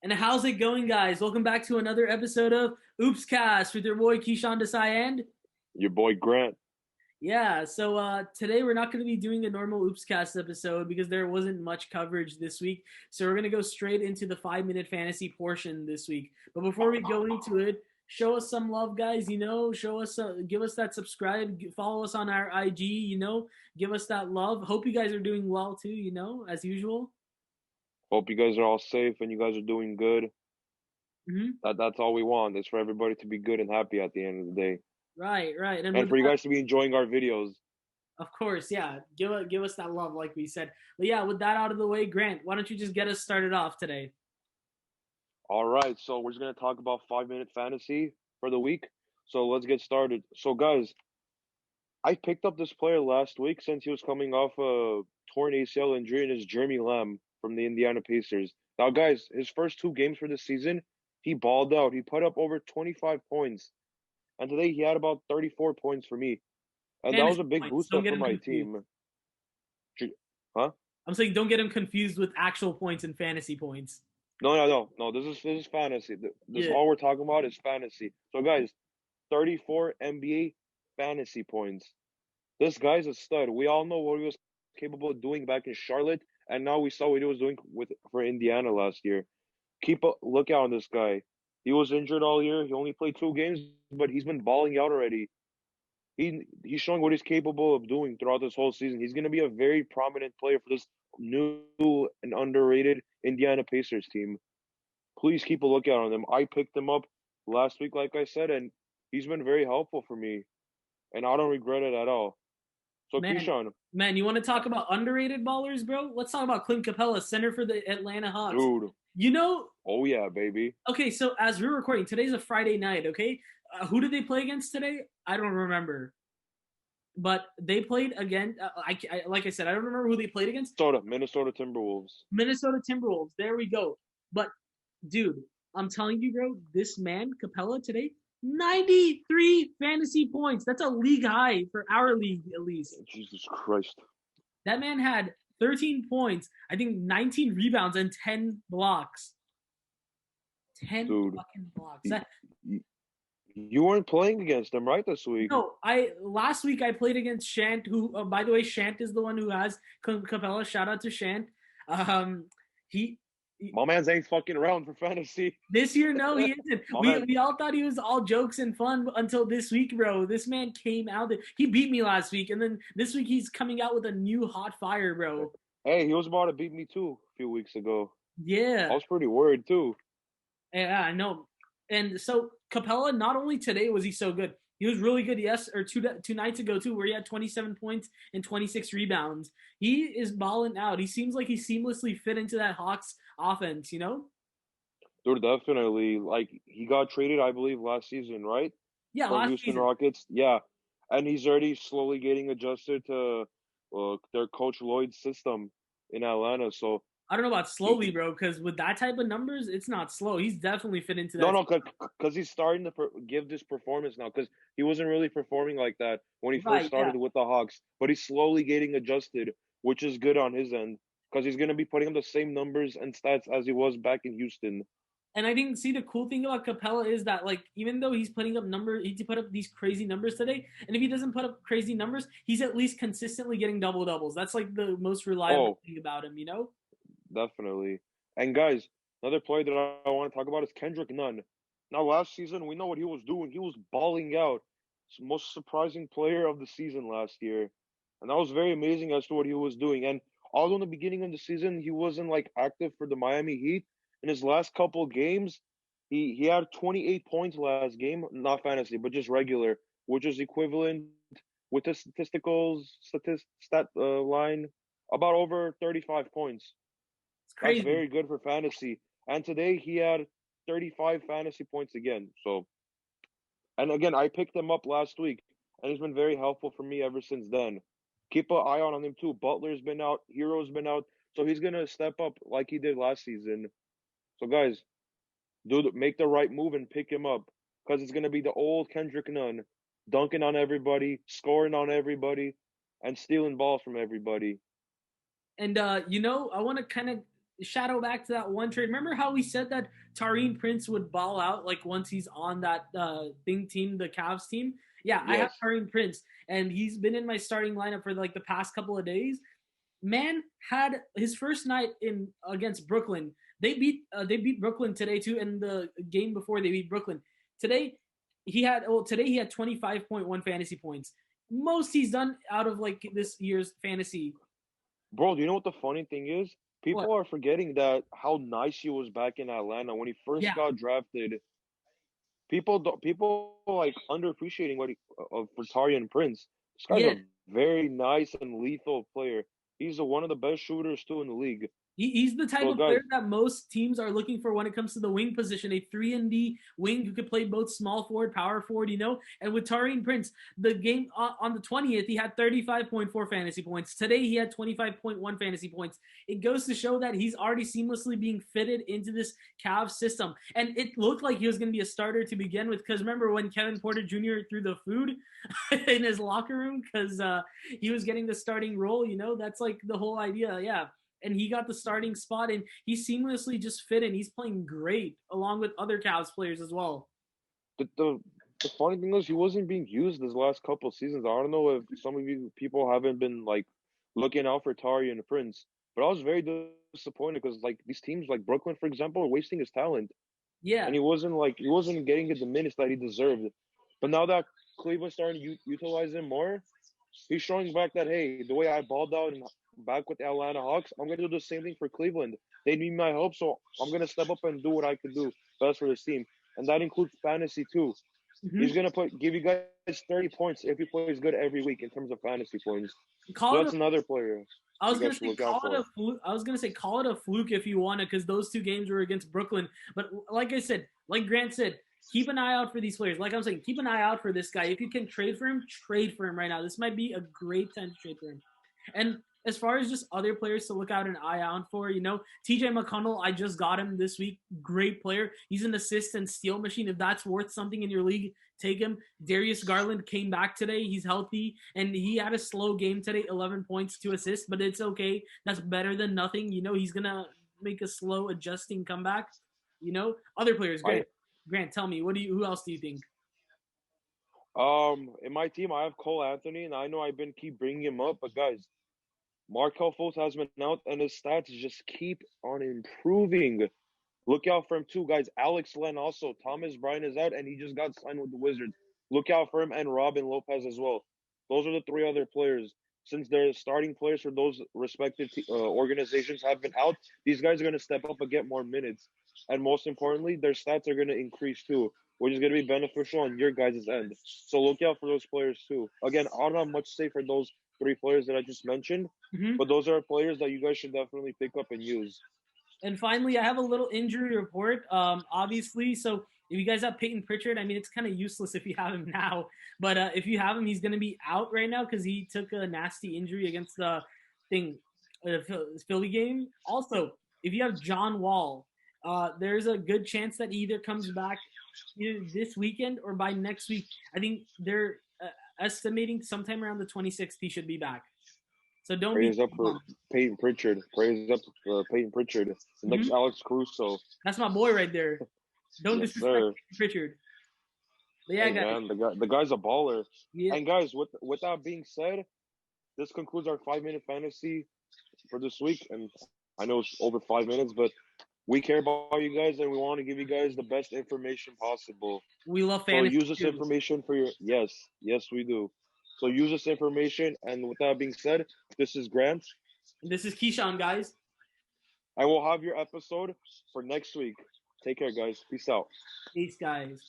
And how's it going, guys? Welcome back to another episode of Oopscast with your boy Kishan Desai and Your boy Grant. today we're not going to be doing a normal Oopscast episode because there wasn't much coverage this week. So we're going to go straight into the 5 minute fantasy portion this week. But before we go into it, show us some love, guys. Show us, give us that subscribe, follow us on our IG. Give us that love. Hope you guys are doing well too. As usual. Hope you guys are all safe and you guys are doing good. Mm-hmm. That's all we want. Is for everybody to be good and happy at the end of the day. Right, right. And And with for you guys to be enjoying our videos. Of course, yeah. Give us that love, like we said. But yeah, with that out of the way, Grant, why don't you just get us started off today? All right, so we're just gonna talk about 5 minute fantasy for the week. So let's get started. So guys, I picked up this player last week since he was coming off a torn ACL injury and is Jeremy Lamb from the Indiana Pacers. Now guys, his first two games for the season, he balled out. He put up over 25 points. And today he had about 34 points for me. And that was Fantasy a big points. boost Don't up get for him my confused. team. Huh? I'm saying don't get him confused with actual points and fantasy points. No. This is fantasy. This Yeah. all we're talking about is fantasy. So guys, 34 NBA fantasy points. This guy's a stud. We all know what he was capable of doing back in Charlotte, and now we saw what he was doing for Indiana last year. Keep a lookout on this guy. He was injured all year. He only played 2 games, but he's been balling out already. He's showing what he's capable of doing throughout this whole season. He's going to be a very prominent player for this new and underrated Indiana Pacers team. Please keep a lookout on him. I picked him up last week, like I said, and he's been very helpful for me, and I don't regret it at all. So, Man, Keyshawn, man, you want to talk about underrated ballers, bro? Let's talk about Clint Capella, center for the Atlanta Hawks. dude, You know, oh yeah, baby. okay, so as we're recording, today's a Friday night, okay? Who did they play against today? I don't remember. But they played again. Like I said, I don't remember who they played against. Minnesota Timberwolves. Minnesota Timberwolves. There we go. But dude, I'm telling you, bro, this man Capella today, 93 fantasy points. That's a league high for our league, at least. Jesus Christ, That man had 13 points, I think 19 rebounds and 10 blocks. 10 dude. fucking blocks. You, you weren't playing against them, right, this week? No, I last week I played against Shant, who, by the way, Shant is the one who has Capella. Shout out to Shant. Um, he My man's ain't fucking around for fantasy. This year, no, he isn't. My We man, we all thought he was all jokes and fun until this week, bro. This man came out. He beat me last week, and then this week he's coming out with a new hot fire, bro. hey, he was about to beat me too a few weeks ago. I Yeah, was pretty worried too. yeah, I know. And so Capella, not only today was he so good, he was really good. Yes, or two nights ago too, where he had 27 points and 26 rebounds. He is balling out. He seems like he seamlessly fit into that Hawks offense. Dude, definitely. Like he got traded, I believe, last season, right? Yeah, From last Houston season. Rockets. Yeah, and he's already slowly getting adjusted to their coach Lloyd's system in Atlanta. So I don't know about he, slowly, bro, because with that type of numbers, it's not slow. He's definitely fit into no, that. no, because he's starting to give this performance now. Because he wasn't really performing like that when he first Right, yeah. started with the Hawks, but he's slowly getting adjusted, which is good on his end. Because he's gonna be putting up the same numbers and stats as he was back in Houston. And I think, see, the cool thing about Capella is that, like, even though he's putting up numbers, he put up these crazy numbers today. And if he doesn't put up crazy numbers, he's at least consistently getting double doubles. That's like the most reliable Oh, thing about him. definitely. And guys, another player that I want to talk about is Kendrick Nunn. Now, last season, we know what he was doing. He was balling out. Most surprising player of the season last year. And that was very amazing as to what he was doing. And although in the beginning of the season, he wasn't like active for the Miami Heat, in his last couple games, he had 28 points last game, not fantasy, but just regular, which is equivalent with the stat line about over 35 points. It's That's crazy. very good for fantasy. And today he had 35 fantasy points again. So, and again, I picked him up last week, and he's been very helpful for me ever since then. Keep an eye on him too. Butler's been out, Hero's been out, so he's gonna step up like he did last season. So, guys, make the right move and pick him up because it's gonna be the old Kendrick Nunn, dunking on everybody, scoring on everybody, and stealing balls from everybody. And I want to kind of shadow back to that one trade. Remember how we said that Taurean Prince would ball out like once he's on that thing team, the Cavs team? Yeah, I have Yes, Taurean Prince, and he's been in my starting lineup for like the past couple of days. Man had his first night in against Brooklyn. They beat Brooklyn today too. In the game before they beat Brooklyn today, today he had 25.1 fantasy points. Most he's done out of like this year's fantasy. bro. Do you know what the funny thing is? What? People are forgetting that how nice he was back in Atlanta when he first Yeah, got drafted. People like underappreciating what for Tarian Prince. This guy's yeah. a very nice and lethal player. He's one of the best shooters too in the league. He's the type So of guys, player that most teams are looking for when it comes to the wing position. A 3-and-D wing who could play both small forward, power forward, And with Taurean Prince, the game on the 20th, he had 35.4 fantasy points. Today, he had 25.1 fantasy points. It goes to show that he's already seamlessly being fitted into this Cavs system. And it looked like he was going to be a starter to begin with because remember when Kevin Porter Jr. threw the food in his locker room because he was getting the starting role, That's like the whole idea. Yeah, and he got the starting spot and he seamlessly just fit in. He's playing great along with other Cavs players as well. the, the the funny thing is he wasn't being used this last couple seasons. I don't know if some of you people haven't been like looking out for Tari and Prince, but I was very disappointed because like these teams like Brooklyn, for example, are wasting his talent, and Yeah. he wasn't getting the minutes that he deserved. But now that Cleveland's starting to utilize him more, he's showing back that hey, the way I balled out and back with the Atlanta Hawks, I'm gonna do the same thing for Cleveland. They need my help, so I'm gonna step up and do what I can do best for this team, and that includes fantasy too. He's Mm-hmm. gonna give you guys 30 points if he plays good every week in terms of fantasy points. So Call it that's a another player I was you gonna guys should say look out call it for. a fluke. I was gonna say call it a fluke if you want to, because those two games were against Brooklyn. But like I said, like Grant said, keep an eye out for these players. Like I'm saying, keep an eye out for this guy. If you can trade for him right now. This might be a great time to trade for him. And as far as just other players to look out and eye out for, TJ McConnell, I just got him this week. Great player. He's an assist and steal machine. If that's worth something in your league, take him. Darius Garland came back today. He's healthy, and he had a slow game today, 11 points, 2 assists, but it's okay. That's better than nothing. He's going to make a slow adjusting comeback. Other players, I Grant, tell me, who else do you think? in my team I have Cole Anthony, and I know I've been keep bringing him up, but guys, Markel Fultz has been out, and his stats just keep on improving. Look out for him too, guys. Alex Len also. Thomas Bryant is out, and he just got signed with the Wizards. Look out for him and Robin Lopez as well. Those are the three other players. Since their starting players for those respective organizations have been out, these guys are going to step up and get more minutes. And most importantly, their stats are going to increase too, which is going to be beneficial on your guys' end. So look out for those players too. Again, I don't have much to say for those three players that I just mentioned, Mm-hmm. but those are players that you guys should definitely pick up and use. And finally, I have a little injury report. Obviously, so if you guys have Peyton Pritchard, I mean, it's kind of useless if you have him now. But if you have him, he's going to be out right now because he took a nasty injury against the thing, Philly game. Also, if you have John Wall, there's a good chance that he either comes back either this weekend or by next week. I think they're estimating sometime around the 26th he should be back. So don't be Praise up for bummed. Peyton Pritchard. Praise up for Peyton Pritchard. The next Mm-hmm. Alex Caruso. That's my boy right there. Don't Yes, disrespect sir. Pritchard. But yeah, Hey guys. man, the guy's a baller. Yeah. And guys, with that being said, this concludes our 5 minute fantasy for this week. And I know it's over 5 minutes, but we care about you guys and we want to give you guys the best information possible. We love So fantasy use this too. information for your yes, we do. So use this information. And with that being said, this is Grant. And this is Keyshawn, guys. I will have your episode for next week. Take care, guys. Peace out. Peace, guys.